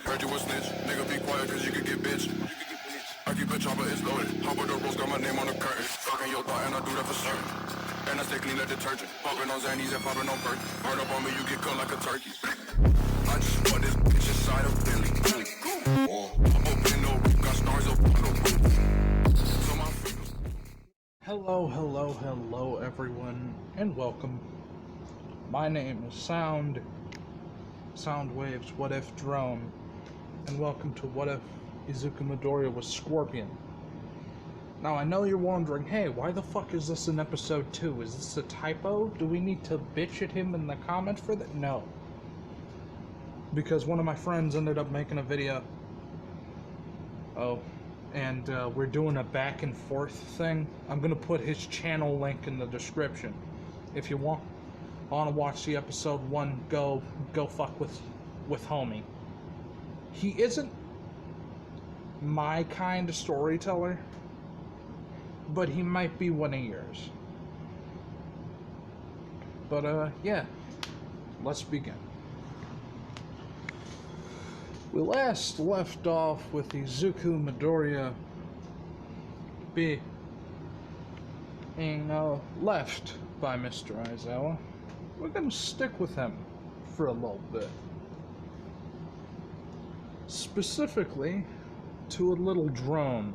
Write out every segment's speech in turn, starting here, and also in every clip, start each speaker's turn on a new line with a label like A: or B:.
A: Heard you a snitch, nigga be quiet cause you could get bitch. I keep a chopper, it's loaded. Hop with the rolls, got my name on the curtain. Fucking your thought and I do that for certain. And I stay clean like detergent. Popping on Xannies and popping on Perk. Burn up on me, you get cut like a turkey. I just want this bitch inside of Billy. I'm open no roof, got stars up on the roof. So my freedom.
B: Hello everyone, and welcome. My name is Soundwave's What If Drone, and welcome to What If Izuku Midoriya was Scorpion. Now I know you're wondering, hey, why the fuck is this in episode 2? Is this a typo? Do we need to bitch at him in the comments for that? No. Because one of my friends ended up making a video. And we're doing a back and forth thing. I'm gonna put his channel link in the description. If you want to watch the episode 1, go fuck with homie. He isn't my kind of storyteller, but he might be one of yours. But yeah, let's begin. We last left off with Izuku Midoriya being left by Mr. Aizawa. We're gonna stick with him for a little bit. Specifically to a little drone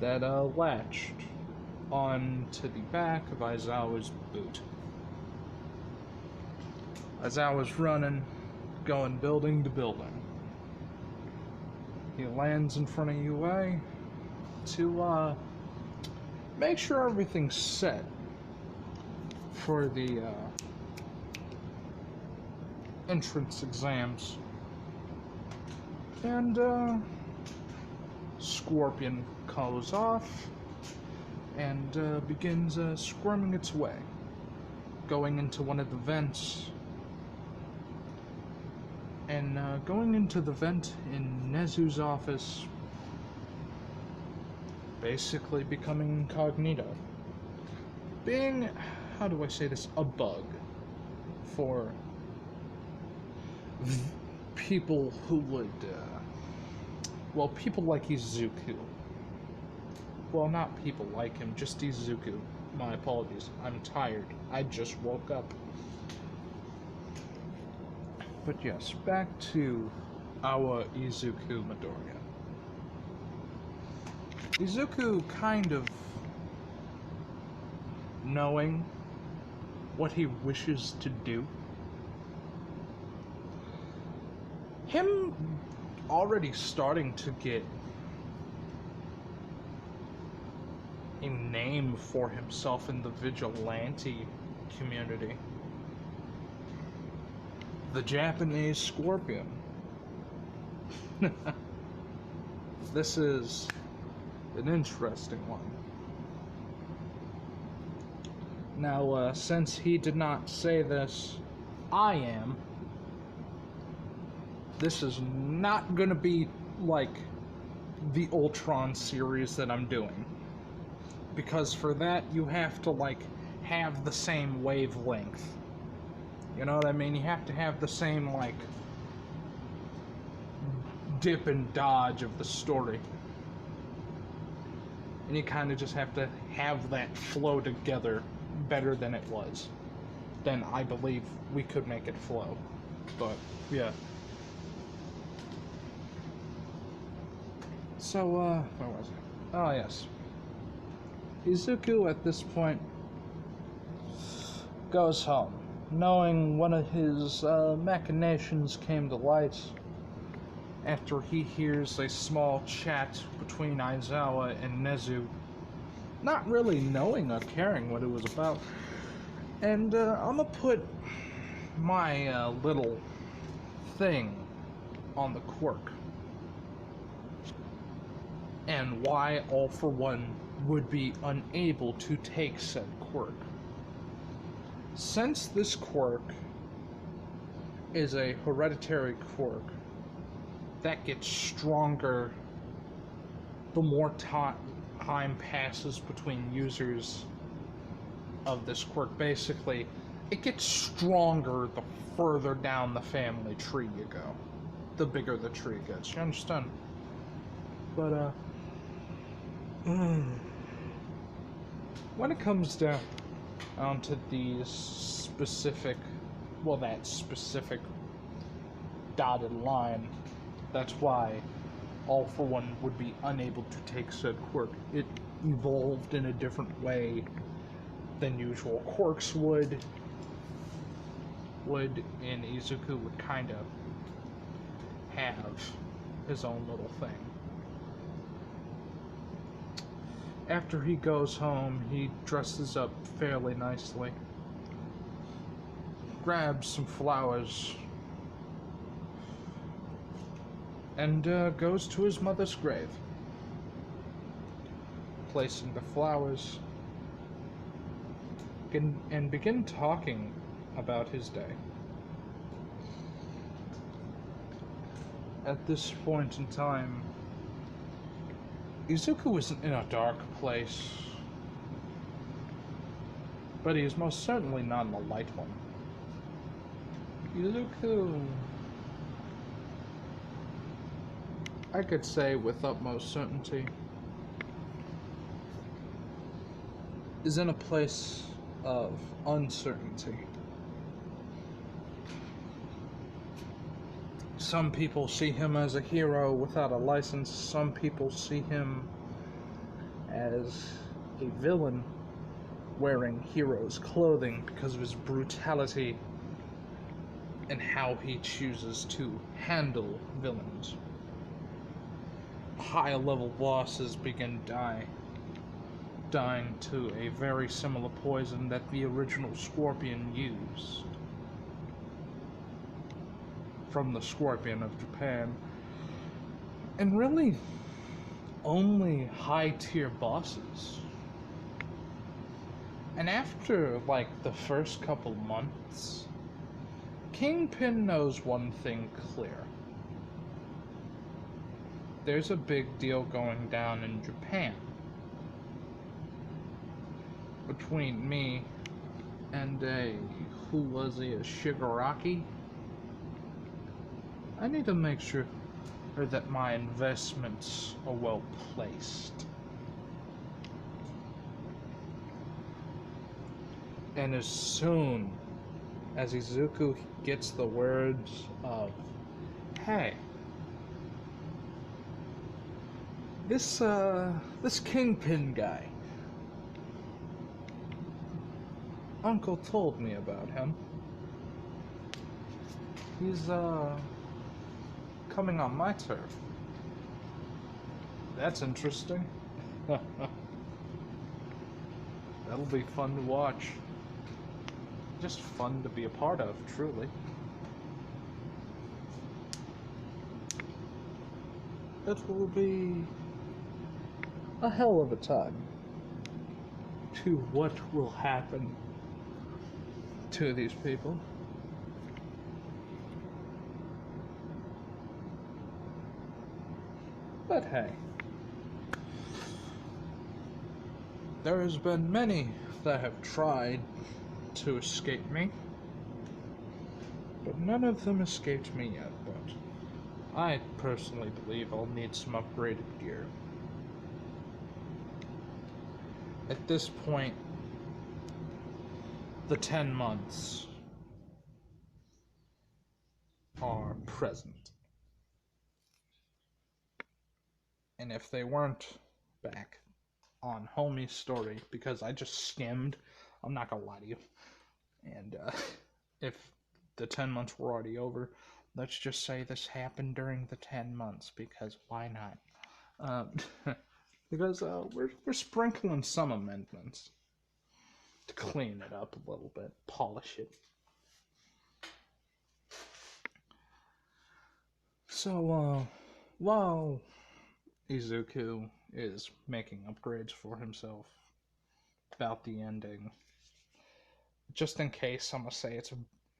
B: that latched onto the back of Aizawa's boot. Aizawa's running, going building to building. He lands in front of UA to make sure everything's set for the entrance exams. And Scorpion goes off and begins squirming its way, going into one of the vents. And going into the vent in Nezu's office, basically becoming incognito. Being, how do I say this, a bug for people who would, people like Izuku. Well, not people like him, just Izuku. My apologies, I'm tired. I just woke up. But yes, back to our Izuku Midoriya. Izuku kind of knowing what he wishes to do. Him already starting to get a name for himself in the vigilante community. The Japanese Scorpion. This is an interesting one. Now, since he did not say this, I am. This is not gonna be like the Ultron series that I'm doing. Because for that, you have to, have the same wavelength. You know what I mean? You have to have the same, dip and dodge of the story. And you kind of just have to have that flow together better than it was. Then I believe we could make it flow. But, yeah. So, where was it? Oh, yes. Izuku, at this point, goes home, knowing one of his machinations came to light after he hears a small chat between Aizawa and Nezu, not really knowing or caring what it was about. And I'm gonna put my little thing on the quirk, and why All For One would be unable to take said quirk. Since this quirk is a hereditary quirk that gets stronger the more time passes between users of this quirk, basically, it gets stronger the further down the family tree you go. the bigger the tree gets. You understand? But when it comes down to these specific, well, that specific dotted line, that's why All for One would be unable to take said quirk. It evolved in a different way than usual quirks would, and Izuku would kind of have his own little thing. After he goes home, he dresses up fairly nicely, grabs some flowers, and goes to his mother's grave, placing the flowers, and begin talking about his day. At this point in time, Izuku isn't in a dark place, but he is most certainly not in the light one. Izuku, I could say with utmost certainty, is in a place of uncertainty. Some people see him as a hero without a license. Some people see him as a villain wearing hero's clothing because of his brutality and how he chooses to handle villains. High-level bosses begin dying to a very similar poison that the original Scorpion used from the Scorpion of Japan. And really, only high-tier bosses. And after, like, the first couple months, Kingpin knows one thing clear. There's a big deal going down in Japan between me and who was he, a Shigaraki? I need to make sure that my investments are well placed. And as soon as Izuku gets the words of, hey, this Kingpin guy, Uncle told me about him. He's coming on my turf. That's interesting. That'll be fun to watch. Just fun to be a part of, truly. It will be a hell of a time to what will happen to these people. But hey, there has been many that have tried to escape me, but none of them escaped me yet. But I personally believe I'll need some upgraded gear. At this point, the 10 months are present. And if they weren't back on Homie's story, because I just skimmed, I'm not gonna lie to you. And if the 10 months were already over, let's just say this happened during the 10 months, because why not? Because we're sprinkling some amendments to clean it up a little bit, polish it. So, while Izuku is making upgrades for himself about the ending, just in case, I'm gonna say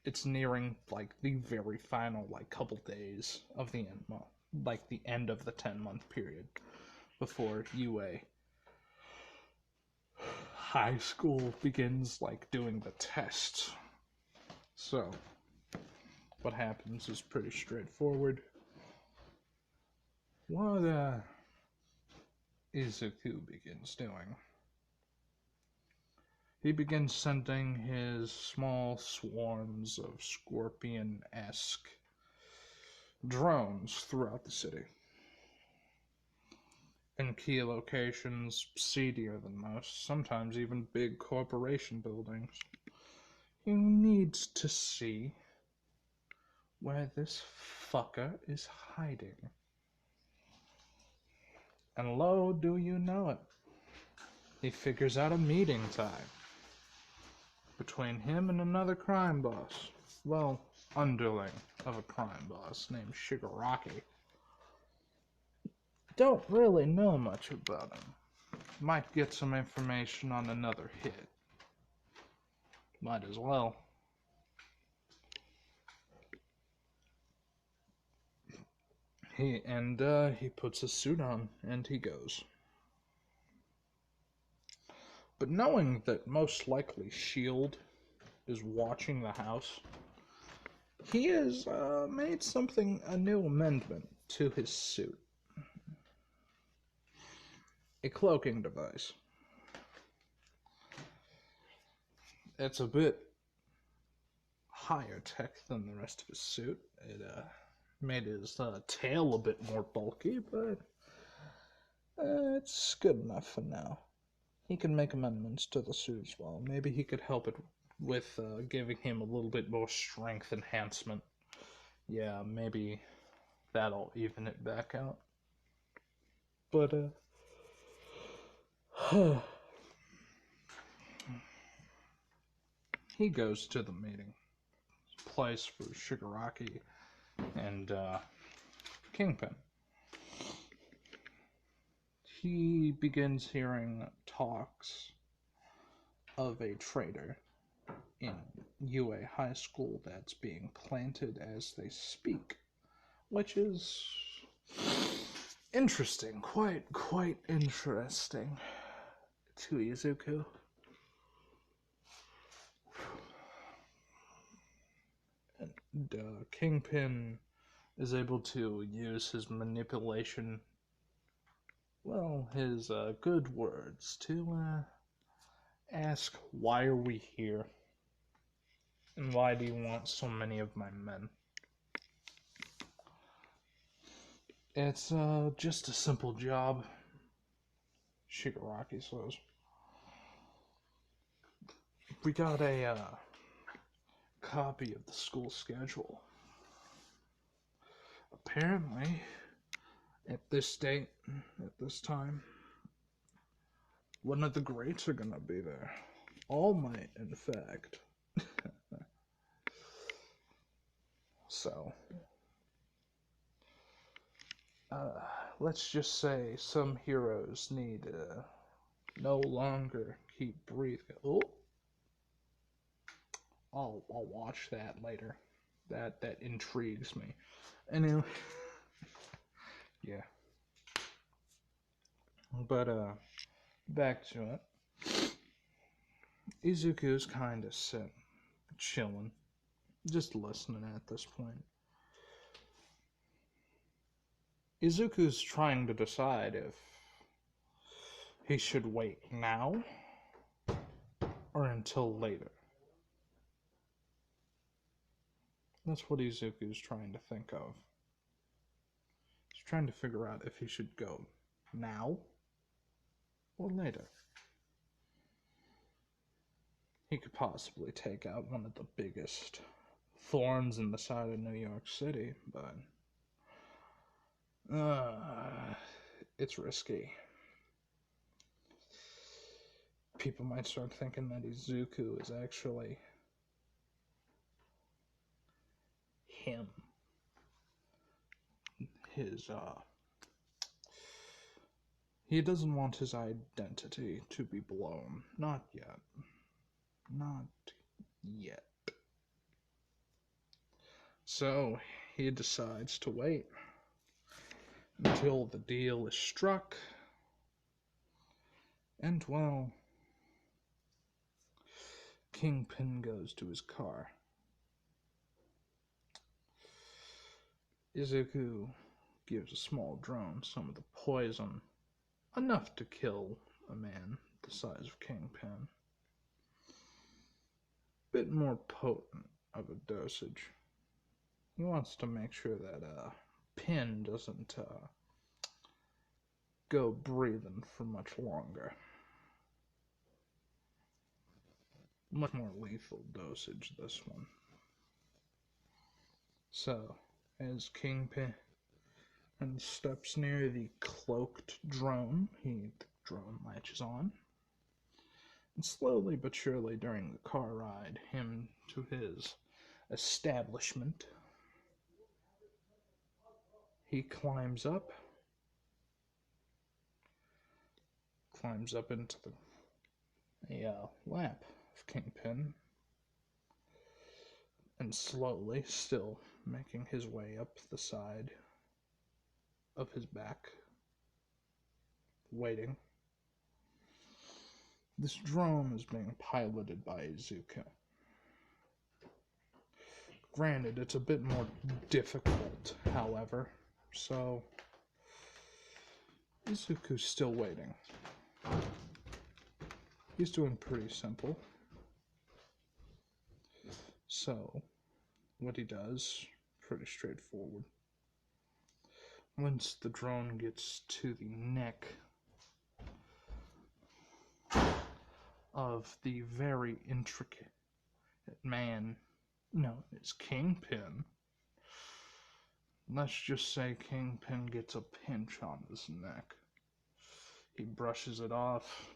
B: it's nearing like the very final like couple days of the end month, like the end of the 10-month period before UA high school begins like doing the test. So what happens is pretty straightforward. What Izuku begins doing, he begins sending his small swarms of scorpion-esque drones throughout the city. In key locations seedier than most, sometimes even big corporation buildings. He needs to see where this fucker is hiding. And lo, do you know it, he figures out a meeting time between him and another crime boss. Well, underling of a crime boss named Shigaraki. Don't really know much about him. Might get some information on another hit. Might as well. He puts a suit on and he goes. But knowing that most likely S.H.I.E.L.D. is watching the house, he has made a new amendment to his suit. A cloaking device. It's a bit higher tech than the rest of his suit. It made his tail a bit more bulky, but it's good enough for now. He can make amendments to the suit as well. Maybe he could help it with giving him a little bit more strength enhancement. Yeah, maybe that'll even it back out. But, he goes to the meeting place for Shigaraki and Kingpin. He begins hearing talks of a traitor in UA High School that's being planted as they speak, which is interesting, quite interesting to Izuku. And Kingpin is able to use his manipulation, well, his good words to ask, why are we here? And why do you want so many of my men? It's just a simple job, Shigaraki says. We got a copy of the school schedule. Apparently, at this date, at this time, one of the greats are gonna be there. All Might, in fact. So, let's just say some heroes need to no longer keep breathing. Oh, I'll watch that later. That intrigues me. Anyway, yeah. But back to it. Izuku's kind of sitting, chilling, just listening at this point. Izuku's trying to decide if he should wait now or until later. That's what Izuku's trying to think of. He's trying to figure out if he should go now or later. He could possibly take out one of the biggest thorns in the side of New York City, but it's risky. People might start thinking that Izuku is actually him. He doesn't want his identity to be blown. Not yet. Not yet. So, he decides to wait until the deal is struck. And, well, Kingpin goes to his car. Izuku gives a small drone some of the poison, enough to kill a man the size of Kingpin. Bit more potent of a dosage. He wants to make sure that Pin doesn't go breathing for much longer. Much more lethal dosage, this one. So, as Kingpin steps near the cloaked drone, the drone latches on. And slowly but surely during the car ride, him to his establishment, he climbs up into the lap of Kingpin, and slowly, still making his way up the side of his back, waiting. This drone is being piloted by Izuku. Granted, it's a bit more difficult, however, so Izuku's still waiting. He's doing pretty simple. So, what he does, pretty straightforward. Once the drone gets to the neck of the very intricate man known as Kingpin, let's just say Kingpin gets a pinch on his neck. He brushes it off,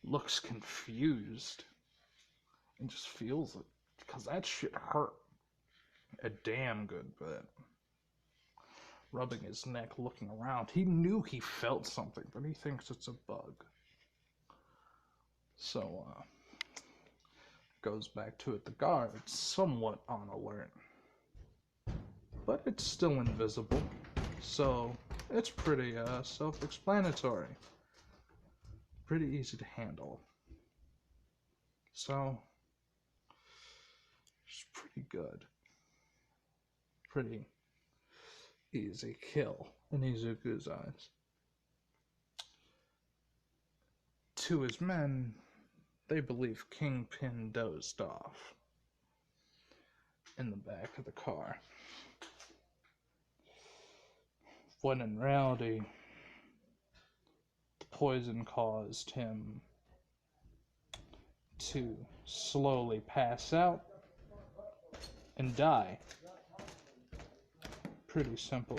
B: looks confused, and just feels it, because that shit hurt a damn good bit. Rubbing his neck, looking around, he knew he felt something, but he thinks it's a bug. So, goes back to it. The guard's somewhat on alert, but it's still invisible, so it's pretty self-explanatory. Pretty easy to handle. So, it's pretty good. Pretty easy kill in Izuku's eyes. To his men, they believe Kingpin dozed off in the back of the car, when in reality, the poison caused him to slowly pass out and die. Pretty simple.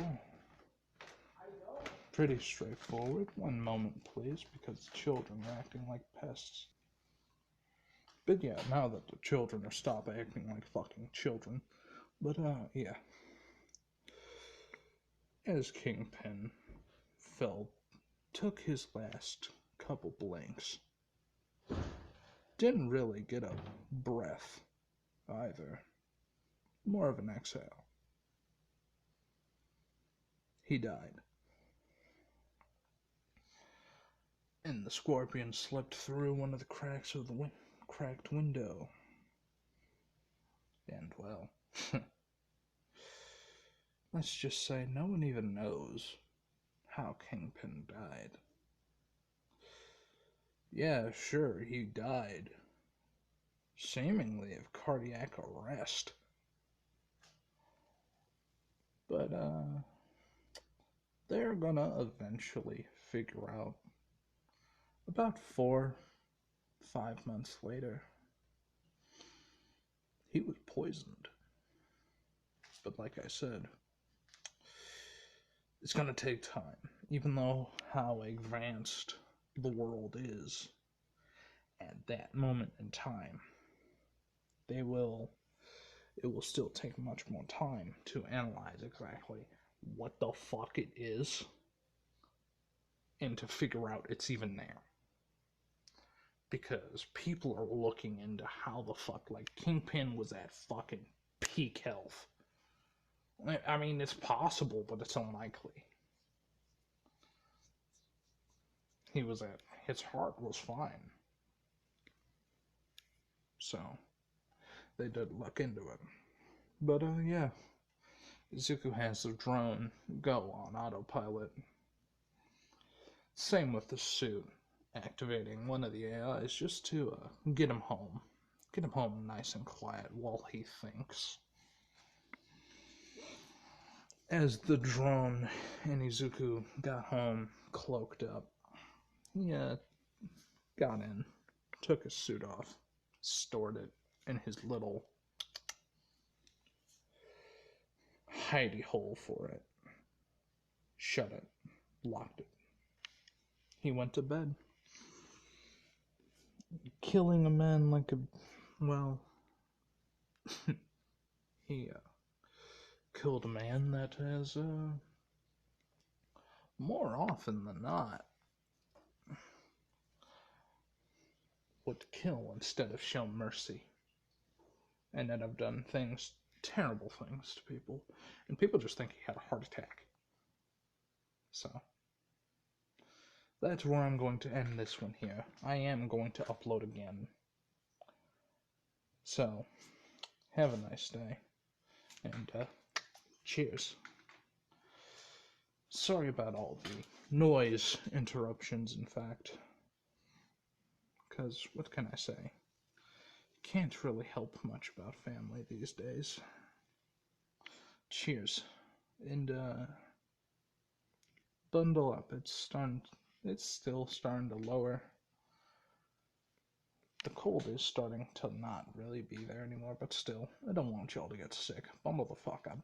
B: Pretty straightforward. One moment, please, because the children are acting like pests. But yeah, now that the children are stopped acting like fucking children. But yeah. As Kingpin took his last couple blinks, didn't really get a breath either. More of an exhale. He died. And the scorpion slipped through one of the cracks of the cracked window. And well, let's just say no one even knows how Kingpin died. Yeah, sure, he died, seemingly of cardiac arrest. But, they're gonna eventually figure out, about 4-5 months later, he was poisoned. But like I said, it's gonna take time. Even though how advanced the world is at that moment in time, it will still take much more time to analyze exactly what the fuck it is and to figure out it's even there. Because people are looking into how the fuck, like, Kingpin was at fucking peak health. I mean, it's possible, but it's unlikely. His heart was fine. So, they did look into it. But, yeah, Izuku has the drone go on autopilot. Same with the suit, activating one of the AIs just to get him home. Get him home nice and quiet while he thinks. As the drone and Izuku got home, cloaked up, he got in, took his suit off, stored it in his little hidey hole for it, shut it, locked it. He went to bed. Killing a man like a... well... he killed a man that has, more often than not, would kill instead of show mercy. And then I've done things, terrible things to people, and people just think he had a heart attack. So, that's where I'm going to end this one here. I am going to upload again. So, have a nice day, and cheers. Sorry about all the noise interruptions, in fact. Because, what can I say? Can't really help much about family these days. Cheers. And, bundle up. It's still starting to lower. The cold is starting to not really be there anymore, but still, I don't want y'all to get sick. Bundle the fuck up.